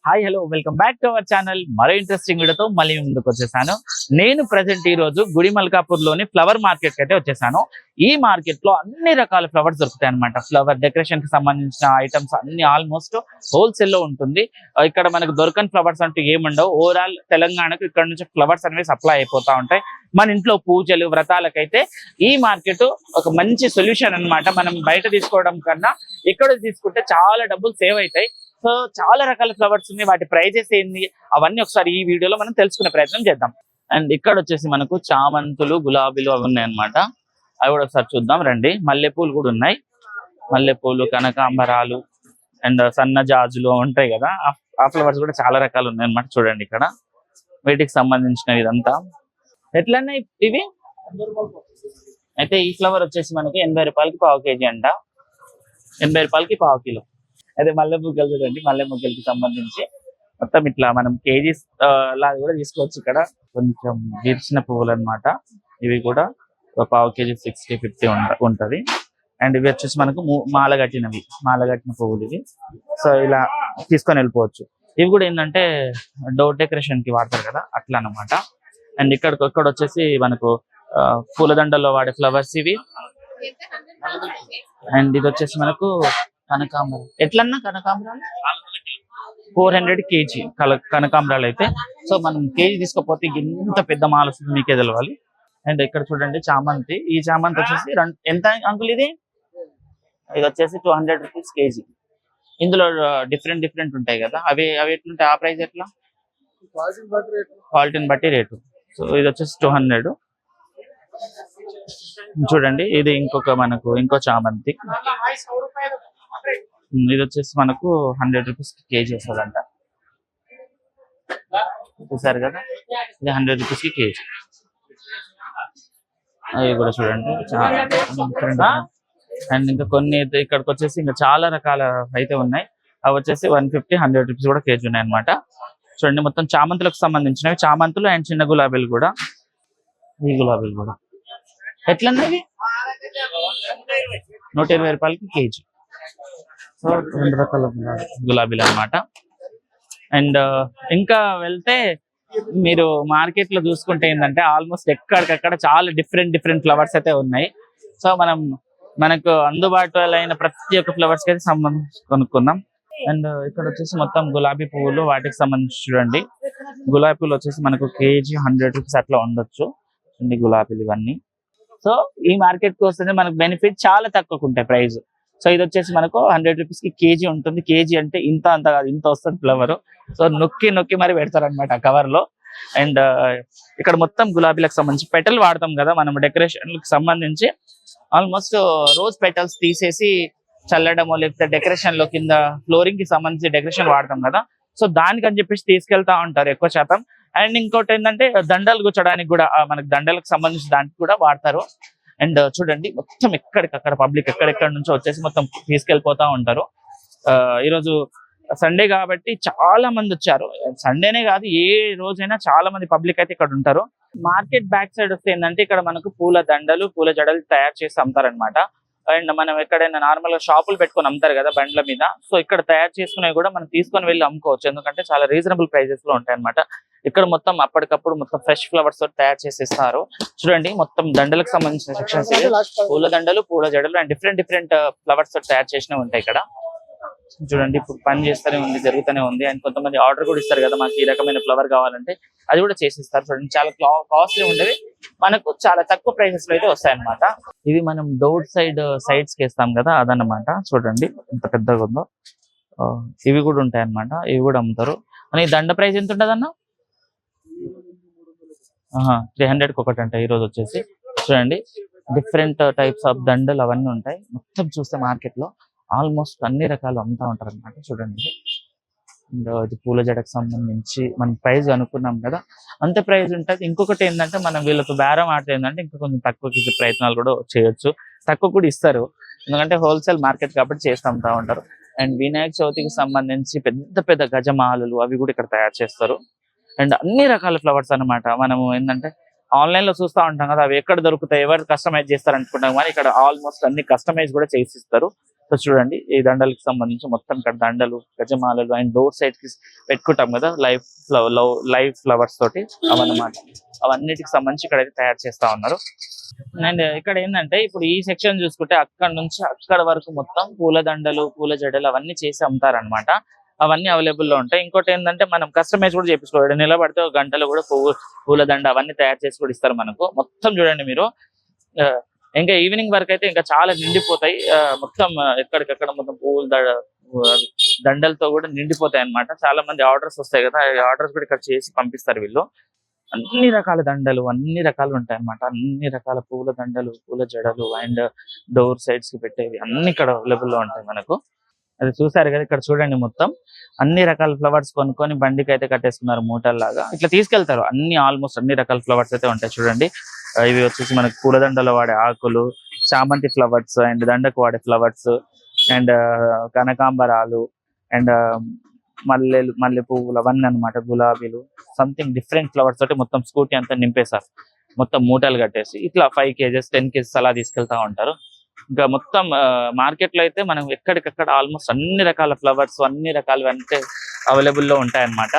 Hi hello welcome back to our channel. మరో interesting వీడియోతో మళ్ళీ ముందుకు వచ్చేసాను. నేను ప్రజెంట్ ఈ రోజు గుడి మల్కాపూర్ లోని ఫ్లవర్ మార్కెట్ కి అయితే వచ్చేసాను. ఈ మార్కెట్ లో అన్ని రకాల ఫ్లవర్స్ దొరుకుతాయి అనమాట. ఫ్లవర్ డెకరేషన్ కి సంబంధించిన ఐటమ్స్ అన్ని ఆల్మోస్ట్ హోల్సేల్ లో ఉంటుంది. ఇక్కడ మనకు దొరకని ఫ్లవర్స్ అంటూ ఏముండవు. ఓవరాల్ తెలంగాణకు ఇక్కడ నుంచి ఫ్లవర్స్ అనేవి సప్లై అయిపోతా ఉంటాయి. మన ఇంట్లో పూజలు వ్రతాలకైతే ఈ మార్కెట్ ఒక మంచి సొల్యూషన్ అన్నమాట. మనం బయట తీసుకోవడం కన్నా ఇక్కడ తీసుకుంటే చాలా డబ్బులు సేవ్ అవుతాయి. సో చాలా రకాల ఫ్లవర్స్ ఉన్నాయి, వాటి ప్రైజెస్ ఏంది అవన్నీ ఒకసారి ఈ వీడియోలో మనం తెలుసుకునే ప్రయత్నం చేద్దాం. అండ్ ఇక్కడ వచ్చేసి మనకు చామంతులు, గులాబీలు అవి ఉన్నాయి అనమాట. అవి కూడా ఒకసారి చూద్దాం రండి. మల్లెపూలు కూడా ఉన్నాయి. మల్లెపూలు, కనకాంబరాలు అండ్ సన్న జాజులు ఉంటాయి కదా, ఆ ఫ్లవర్స్ కూడా చాలా రకాలు ఉన్నాయి అనమాట. చూడండి ఇక్కడ వీటికి సంబంధించిన ఇదంతా ఎట్లన్నా ఇవి అయితే ఈ ఫ్లవర్ వచ్చేసి మనకి 80 రూపాయలకి పావు కేజీ అంట. 80 రూపాయలకి పావు కిలో. అదే మల్లె మొగ్గలు చూడండి, మల్లె మొగ్గలకి సంబంధించి మొత్తం ఇట్లా మనం కేజీస్ లాగా కూడా తీసుకోవచ్చు. ఇక్కడ కొంచెం విరిచిన పువ్వులు అనమాట. ఇవి కూడా పావు కేజీ 60-50 ఉంటది. అండ్ ఇవి వచ్చేసి మనకు మాలగట్టిన పువ్వులు ఇవి. సో ఇలా తీసుకొని వెళ్ళిపోవచ్చు. ఇవి కూడా ఏంటంటే డోర్ డెకరేషన్ కి వాడతారు కదా, అట్లా అనమాట. అండ్ ఇక్కడ వచ్చేసి మనకు పూలదండల్లో వాడే ఫ్లవర్స్ ఇవి. అండ్ ఇది వచ్చేసి మనకు కనకాంబరం. ఎట్లన్నా కనకాంబరాలు 400 కేజీ కనకాంబరాలు అయితే. సో మనం కేజీ తీసుకోపోతే ఇంత పెద్ద మాల వస్తుంది మీకే తెలవాలి. అండ్ ఇక్కడ చూడండి చామంతి. ఈ చామంతి వచ్చేసి ఎంత అంకుల్ ఇది వచ్చేసి 200 రూపీస్ కేజీ. ఇందులో డిఫరెంట్ ఉంటాయి కదా, అవి ఎట్లుంటాయి, ఆ ప్రైస్ ఎట్లా? క్వాలిటీని బట్టి రేటు. సో ఇది వచ్చేసి 200. చూడండి ఇది ఇంకో చామంతి. ఇది వచ్చేసి మనకు 100 రూపీస్ కేజీ వస్తుందంట. చూసారు కదా, ఇది 100 రూపీస్ కి కేజీ. అవి కూడా చూడండి చాలా డిఫరెంట్. అండ్ ఇంకా కొన్ని ఇక్కడికి వచ్చేసి ఇంకా చాలా రకాల అయితే ఉన్నాయి. అవి వచ్చేసి 150-100 రూపీస్ కూడా కేజీ ఉన్నాయి అనమాట. చూడండి మొత్తం చామంతులకు సంబంధించినవి. చామంతులు అండ్ చిన్న గులాబీలు కూడా. ఈ గులాబీలు కూడా ఎట్లన్నది 120 రూపాయలకి కేజీ. సో 2 రకాల గులాబీలు అనమాట. అండ్ ఇంకా వెళ్తే మీరు మార్కెట్ లో చూసుకుంటే ఏంటంటే ఆల్మోస్ట్ ఎక్కడికక్కడ చాలా డిఫరెంట్ ఫ్లవర్స్ అయితే ఉన్నాయి. సో మనకు అందుబాటులో అయిన ప్రతి ఒక్క ఫ్లవర్స్ కి అయితే సంబంధించి కొనుక్కుందాం. అండ్ ఇక్కడ వచ్చేసి మొత్తం గులాబీ పువ్వులు, వాటికి సంబంధించి చూడండి. గులాబీ పువ్వులు వచ్చేసి మనకు కేజీ 100 రూపీస్ అట్లా ఉండొచ్చు. గులాబీలు ఇవన్నీ. సో ఈ మార్కెట్ కి వస్తుంది మనకు బెనిఫిట్ చాలా తక్కువ ఉంటాయి ప్రైస్. సో ఇది వచ్చేసి మనకు 100 రూపీస్ కి కేజీ ఉంటుంది. కేజీ అంటే ఇంత కాదు, ఇంత వస్తుంది ఫ్లవర్. సో నొక్కి మరి పెడతారు అనమాట కవర్ లో. అండ్ ఇక్కడ మొత్తం గులాబీలకు సంబంధించి పెటల్ వాడతాం కదా మనం డెకరేషన్ కి సంబంధించి. ఆల్మోస్ట్ రోజ్ పెటల్స్ తీసేసి చల్లడమో లేకపోతే డెకరేషన్ లో కింద ఫ్లోరింగ్ కి సంబంధించి డెకరేషన్ వాడతాం కదా, సో దానికని చెప్పేసి తీసుకెళ్తా ఉంటారు ఎక్కువ శాతం. అండ్ ఇంకోటి ఏంటంటే దండలు గుచ్చడానికి కూడా మనకు దండలకు సంబంధించి దానికి కూడా వాడతారు. అండ్ చూడండి మొత్తం ఎక్కడికక్కడ పబ్లిక్ ఎక్కడెక్కడ నుంచో వచ్చేసి మొత్తం తీసుకెళ్ళిపోతా ఉంటారు. ఈరోజు సండే కాబట్టి చాలా మంది వచ్చారు. సండేనే కాదు, ఏ రోజైనా చాలా మంది పబ్లిక్ అయితే ఇక్కడ ఉంటారు. మార్కెట్ బ్యాక్ సైడ్ వస్తే ఏంటంటే ఇక్కడ మనకు పూల దండలు, పూల జడలు తయారు చేసి అమ్ముతారనమాట. అండ్ మనం ఎక్కడైనా నార్మల్ గా షాపులు పెట్టుకొని అమ్ముతారు కదా బండ్ల మీద, సో ఇక్కడ తయారు చేసుకునేవి కూడా మనం తీసుకొని వెళ్ళి అమ్ముకోవచ్చు. ఎందుకంటే చాలా రీజనబుల్ ప్రైజెస్ లో ఉంటాయి అనమాట. ఇక్కడ మొత్తం అప్పటికప్పుడు మొత్తం ఫ్రెష్ ఫ్లవర్స్ తో తయారు చేసి ఇస్తారు. చూడండి మొత్తం దండలకు సంబంధించిన సెక్షన్స్ ఇవి. పూల దండలు, పూల జడలు అండ్ డిఫరెంట్ ఫ్లవర్స్ తో తయారు చేసినవి ఉంటాయి ఇక్కడ. చూడండి ఇప్పుడు పని చేస్తూనే ఉంది, జరుగుతూనే ఉంది. అండ్ కొంతమంది ఆర్డర్ కూడా ఇస్తారు కదా, మాకు ఈ రకమైన ఫ్లవర్ కావాలంటే అది కూడా చేసిస్తారు. చూడండి చాలా కాస్ట్లీ ఉండేవి మనకు చాలా తక్కువ ప్రైసెస్ లో అయితే వస్తాయి అనమాట. ఇవి మనం డోర్ సైడ్స్ కి వేస్తాం కదా, అదనమాట. చూడండి ఎంత పెద్దగా ఉందో. ఇవి కూడా ఉంటాయి అనమాట, ఇవి కూడా అమ్ముతారు. అని దండ ప్రైస్ ఎంత ఉంటుంది అన్న? 300కి ఒకటి అంట ఈ రోజు వచ్చేసి. చూడండి డిఫరెంట్ టైప్స్ ఆఫ్ దండలు అవన్నీ ఉంటాయి. మొత్తం చూస్తే మార్కెట్ లో ఆల్మోస్ట్ అన్ని రకాలు అమ్ముతా ఉంటారు అనమాట. చూడండి ఇది పూల జడకు సంబంధించి మనం ప్రైస్ అనుకున్నాం కదా, అంతే ప్రైస్ ఉంటుంది. ఇంకొకటి ఏంటంటే మనం వీళ్ళకు బేరం ఆడితే ఏంటంటే ఇంకా కొంచెం తక్కువకి ప్రయత్నాలు కూడా చేయొచ్చు, తక్కువ కూడా ఇస్తారు. ఎందుకంటే హోల్సేల్ మార్కెట్ కాబట్టి చేస్తూ ఉంటారు. అండ్ వినాయక చవితికి సంబంధించి పెద్ద గజమాలలు అవి కూడా ఇక్కడ తయారు చేస్తారు. అండ్ అన్ని రకాల ఫ్లవర్స్ అనమాట. మనము ఏంటంటే ఆన్లైన్ లో చూస్తూ ఉంటాం కదా, అవి ఎక్కడ దొరుకుతాయి, ఎవరు కస్టమైజ్ చేస్తారు అనుకుంటాం, కానీ ఇక్కడ ఆల్మోస్ట్ అన్ని కస్టమైజ్ కూడా చేసిస్తారు. సో చూడండి ఈ దండలకి సంబంధించి మొత్తం ఇక్కడ దండలు, గజమాలలు అండ్ డోర్ సైడ్ కి పెట్టుకుంటాం కదా లైవ్ ఫ్లవర్స్ తోటి అవన్నమాట. అవన్నిటికి సంబంధించి ఇక్కడైతే తయారు చేస్తా ఉన్నారు. అండ్ ఇక్కడ ఏంటంటే ఇప్పుడు ఈ సెక్షన్ చూసుకుంటే అక్కడ నుంచి అక్కడ వరకు మొత్తం పూల దండలు, పూల జడలు అవన్నీ చేసి అమ్ముతారనమాట. అవన్నీ అవైలబుల్ లో ఉంటాయి. ఇంకోటి ఏంటంటే మనం కస్టమైజ్ కూడా చేపించుకోవాలి. నిలబడితే ఒక గంటలు కూడా పూల దండ అవన్నీ తయారు చేసి కూడా ఇస్తారు మనకు. మొత్తం చూడండి మీరు, ఇంకా ఈవినింగ్ వరకు అయితే ఇంకా చాలా నిండిపోతాయి. మొత్తం ఎక్కడికక్కడ మొత్తం దండలతో కూడా నిండిపోతాయి అన్నమాట. చాలా మంది ఆర్డర్స్ వస్తాయి కదా, ఆర్డర్స్ కూడా ఇక్కడ చేసి పంపిస్తారు వీళ్ళు. అన్ని రకాల దండలు, అన్ని రకాలు ఉంటాయి అన్నమాట. అన్ని రకాల పూల దండలు, పూల జడలు అండ్ డోర్ సైడ్స్ కి పెట్టేవి అన్ని ఇక్కడ అవైలబుల్ లో ఉంటాయి మనకు. అది చూసారు కదా, ఇక్కడ చూడండి మొత్తం అన్ని రకాల ఫ్లవర్స్ కొనుక్కొని బండికి అయితే కట్టేసుకున్నారు మూటల్లాగా. ఇట్లా తీసుకెళ్తారు ఆల్మోస్ట్ అన్ని రకాల ఫ్లవర్స్ అయితే ఉంటాయి చూడండి. ఇవి వచ్చేసి మనకి పూలదండలో వాడే ఆకులు, చామంతి ఫ్లవర్స్ అండ్ దండకు వాడే ఫ్లవర్స్ అండ్ కనకాంబరాలు అండ్ మల్లె పువ్వులు అవన్నీ అనమాట, గులాబీలు, సంథింగ్ డిఫరెంట్ ఫ్లవర్స్ తోటి మొత్తం స్కూటీ అంతా నింపేశారు. మొత్తం మూటలు కట్టేసి ఇట్లా 5 kgs 10 kgs అలా తీసుకెళ్తా ఉంటారు. ఇంకా మొత్తం మార్కెట్ లో అయితే మనం ఎక్కడికక్కడ ఆల్మోస్ట్ అన్ని రకాల ఫ్లవర్స్, అన్ని రకాలు అంటే అవైలబుల్ లో ఉంటాయి అన్నమాట.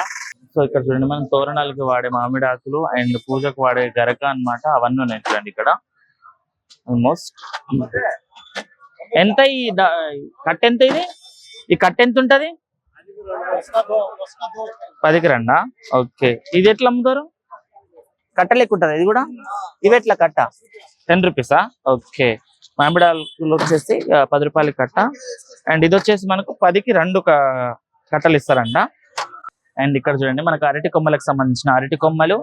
సో ఇక్కడ చూడండి మనం తోరణాలకి వాడే మామిడి ఆకులు అండ్ పూజకు వాడే గరక అన్నమాట, అవన్నీ ఉన్నాయి చూడండి ఇక్కడ. ఆల్మోస్ట్ ఎంత ఈ కట్ట ఎంత, ఈ కట్ట ఎంత ఉంటది? 10కి 2. ఓకే, ఇది ఎట్లా అమ్ముతారు? కట్ట లెక్క ఉంటుంది ఇది కూడా. ఇవి ఎట్లా కట్ట? 10 రూపీసా? ఓకే, మామిడి ఆకులు వచ్చేసి 10 రూపాయలకి కట్ట. అండ్ ఇది వచ్చేసి మనకు 10కి 2 కట్టలు ఇస్తారంట. అండ్ ఇక్కడ చూడండి మనకు అరటి కొమ్మలకు సంబంధించిన అరటి కొమ్మలు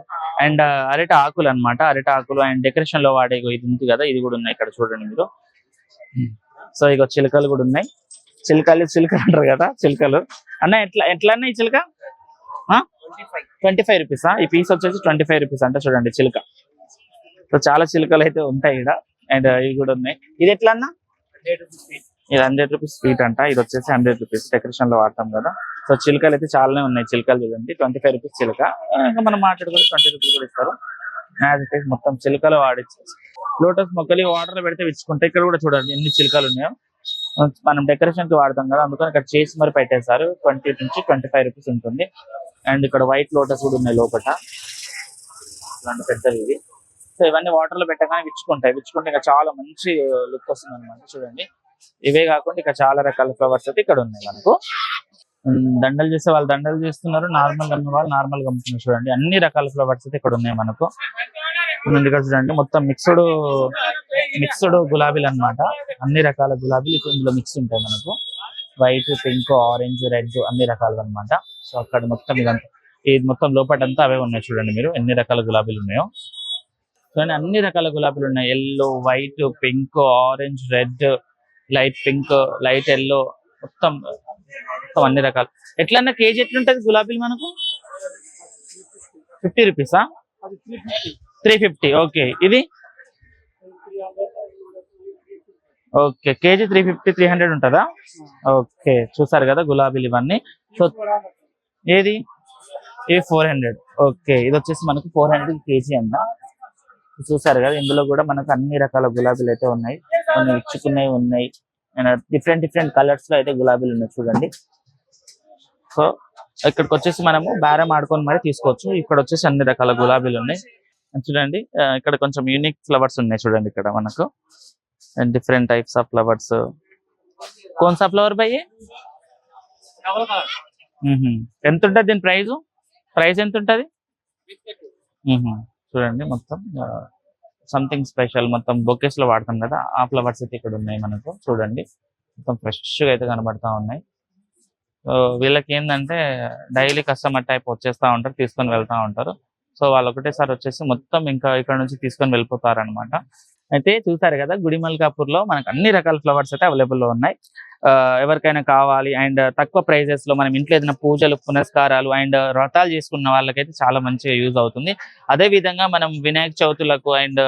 అండ్ అరటి ఆకులు అనమాట. అరటి ఆకులు అండ్ డెకరేషన్ లో వాడే ఇది ఉంది కదా, ఇది కూడా ఉన్నాయి ఇక్కడ చూడండి మీరు. సో ఇక చిలుకలు కూడా ఉన్నాయి. చిలుకలు అంటారు కదా, చిలుకలు అన్న ఎట్లా అన్న ఈ చిలుక? 25 రూపీసా? ఈ పీస్ వచ్చేసి 25 రూపీస్ అంట చూడండి చిలుక. సో చాలా చిలుకలు అయితే ఉంటాయి ఇక్కడ. అండ్ ఇవి కూడా ఉన్నాయి. ఇది ఎట్లా అన్న? ఇది 100 రూపీస్ ఫీట్ అంట. ఇది వచ్చేసి 100 రూపీస్ డెకరేషన్ లో వాడతాం కదా. సో చిలుకలు అయితే చాలానే ఉన్నాయి. చిలుకలు చూడండి 25 రూపీస్ చిలుక. ఇంకా మనం మాట్లాడుకుంటే 20 రూపీస్ కూడా ఇస్తారు. మొత్తం చిలుకలు వాడిచ్చేసి లోటస్ మొక్కలు వాటర్ లో పెడితే విచ్చుకుంటాయి. ఇక్కడ కూడా చూడండి ఎన్ని చిలుకలు ఉన్నాయో. మనం డెకరేషన్ కి వాడతాం కదా, అందుకని ఇక్కడ చేసి మరి పెట్టేశారు. 20 నుంచి 25 రూపీస్ ఉంటుంది. అండ్ ఇక్కడ వైట్ లోటస్ కూడా ఉన్నాయి లోపల, ఇలాంటి పెద్దవి ఇవి. సో ఇవన్నీ వాటర్ లో పెట్టగానే విచ్చుకుంటే ఇంకా చాలా మంచి లుక్ వస్తుంది అనమాట. చూడండి ఇవే కాకుండా ఇంకా చాలా రకాల ఫ్లవర్స్ అయితే ఇక్కడ ఉన్నాయి మనకు. దండలు చేసే వాళ్ళు దండలు చేస్తున్నారు, నార్మల్ అమ్మే వాళ్ళు నార్మల్ గా అమ్ముతున్నారు. చూడండి అన్ని రకాల ఫ్లవర్స్ అయితే ఇక్కడ ఉన్నాయి మనకు. ఇక్కడ చూడండి మొత్తం మిక్స్డ్ గులాబీలు అన్నమాట. అన్ని రకాల గులాబీలు ఇందులో మిక్స్ ఉంటాయి మనకు. వైట్, పింక్, ఆరెంజ్, రెడ్ అన్ని రకాలు అన్నమాట. సో అక్కడ మొత్తం ఇదంతా ఇది మొత్తం లోపలంతా అవే ఉన్నాయి చూడండి మీరు ఎన్ని రకాల గులాబీలు ఉన్నాయో. చూడండి అన్ని రకాల గులాబీలు ఉన్నాయి. Yellow, white, pink, orange, red, light pink, light yellow, మొత్తం అన్ని రకాలు. ఎట్లన్నా కేజీ ఎట్లుంటది గులాబీలు మనకు? 50 రూపీసా? 350. ఓకే, ఇది ఓకే కేజీ 350, 300 ఉంటుందా? ఓకే, చూసారు కదా గులాబీలు ఇవన్నీ. సో ఏది? ఇది 400. ఓకే, ఇది వచ్చేసి మనకు 400 కేజీ అన్న. చూసారు కదా, ఇందులో కూడా మనకు అన్ని రకాల గులాబీలు అయితే ఉన్నాయి. కొన్ని ఇచ్చుకునేవి ఉన్నాయి, డిఫరెంట్ కలర్స్ లో అయితే గులాబీలు ఉన్నాయి చూడండి. సో ఇక్కడికి వచ్చేసి మనము బేరం ఆడుకొని మరి తీసుకోవచ్చు. ఇక్కడ వచ్చేసి అన్ని రకాల గులాబీలు ఉన్నాయి చూడండి. ఇక్కడ కొంచెం యూనిక్ ఫ్లవర్స్ ఉన్నాయి చూడండి ఇక్కడ మనకు. Different types of flowers. कौन सा फ्लवर भाई ये? ఎంత ఉంటుంది దీని ప్రైస్ ఎంత ఉంటుంది? చూడండి మొత్తం సంథింగ్ స్పెషల్, మొత్తం బొకేస్ లో వాడతాం కదా ఆ ఫ్లవర్స్ అయితే ఇక్కడ ఉన్నాయి మనకు. చూడండి మొత్తం ఫ్రెష్ గా అయితే కనబడతా ఉన్నాయి. వీళ్ళకి ఏంటంటే డైలీ కస్టమర్ టైప్ వచ్చేస్తా ఉంటారు, తీసుకొని వెళ్తా ఉంటారు. సో వాళ్ళు ఒకటేసారి వచ్చేసి మొత్తం ఇంకా ఇక్కడ నుంచి తీసుకొని వెళ్ళిపోతారు అనమాట. అయితే చూసారు కదా గుడిమల్కాపూర్ లో మనకు అన్ని రకాల ఫ్లవర్స్ అయితే అవైలబుల్ లో ఉన్నాయి. ఎవరికైనా కావాలి అండ్ తక్కువ ప్రైజెస్ లో మనం ఇంట్లో ఏదైనా పూజలు, పునస్కారాలు అండ్ వ్రతాలు చేసుకున్న వాళ్ళకైతే చాలా మంచిగా యూజ్ అవుతుంది. అదే విధంగా మనం వినాయక చవితులకు అండ్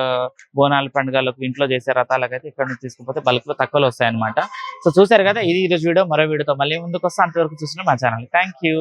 బోనాల పండుగలకు ఇంట్లో చేసే వ్రతాలకైతే ఇక్కడ నుంచి తీసుకుపోతే బల్క్ లో తక్కువలో వస్తాయన్నమాట. సో చూసారు కదా, ఇది ఈరోజు వీడియో. మరో వీడియోతో మళ్ళీ ముందుకు వస్తాను. అంతవరకు చూసిన మా ఛానల్. Thank you.